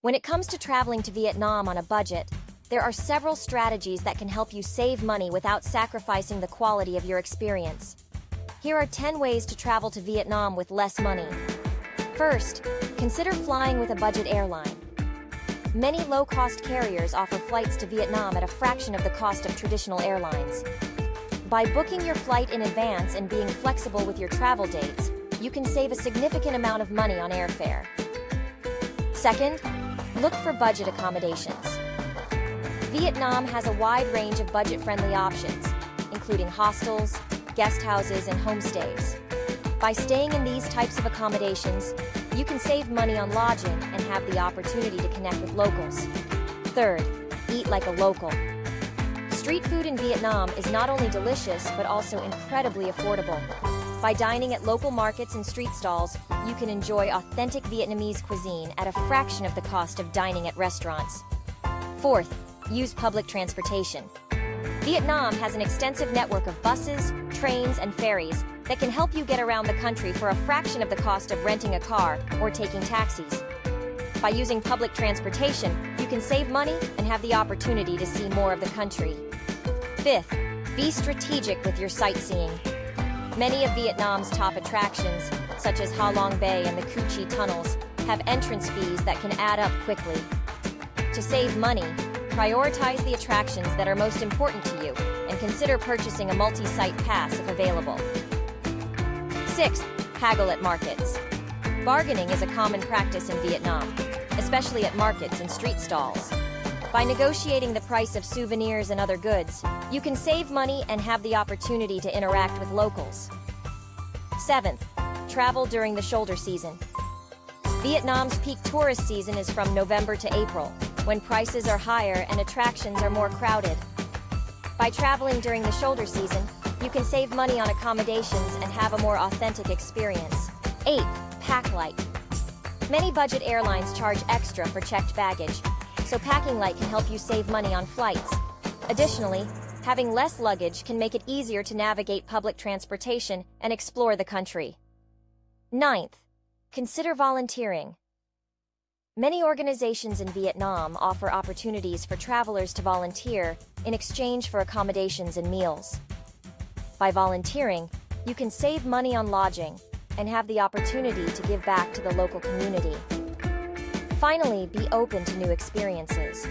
When it comes to traveling to Vietnam on a budget, there are several strategies that can help you save money without sacrificing the quality of your experience. Here are 10 ways to travel to Vietnam with less money. First, consider flying with a budget airline. Many low-cost carriers offer flights to Vietnam at a fraction of the cost of traditional airlines. By booking your flight in advance and being flexible with your travel dates, you can save a significant amount of money on airfare. Second, look for budget accommodations. Vietnam has a wide range of budget-friendly options, including hostels, guest houses, and homestays. By staying in these types of accommodations, you can save money on lodging and have the opportunity to connect with locals. Third, eat like a local. Street food in Vietnam is not only delicious but also incredibly affordable. By dining at local markets and street stalls, you can enjoy authentic Vietnamese cuisine at a fraction of the cost of dining at restaurants. Fourth, use public transportation. Vietnam has an extensive network of buses, trains, and ferries that can help you get around the country for a fraction of the cost of renting a car or taking taxis. By using public transportation, you can save money and have the opportunity to see more of the country. Fifth, be strategic with your sightseeing. Many of Vietnam's top attractions, such as Ha Long Bay and the Cu Chi tunnels, have entrance fees that can add up quickly. To save money, prioritize the attractions that are most important to you and consider purchasing a multi-site pass if available. Sixth, haggle at markets. Bargaining is a common practice in Vietnam, especially at markets and street stalls. By negotiating the price of souvenirs and other goods, you can save money and have the opportunity to interact with locals. Seventh, travel during the shoulder season. Vietnam's peak tourist season is from November to April, when prices are higher and attractions are more crowded. By traveling during the shoulder season, you can save money on accommodations and have a more authentic experience. Eighth, pack light. Many budget airlines charge extra for checked baggage, so packing light can help you save money on flights. Additionally, having less luggage can make it easier to navigate public transportation and explore the country. Ninth, consider volunteering. Many organizations in Vietnam offer opportunities for travelers to volunteer in exchange for accommodations and meals. By volunteering, you can save money on lodging and have the opportunity to give back to the local community. Finally, be open to new experiences.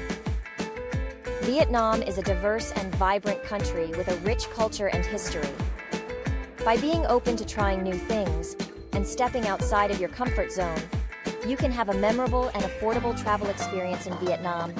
Vietnam is a diverse and vibrant country with a rich culture and history. By being open to trying new things and stepping outside of your comfort zone, you can have a memorable and affordable travel experience in Vietnam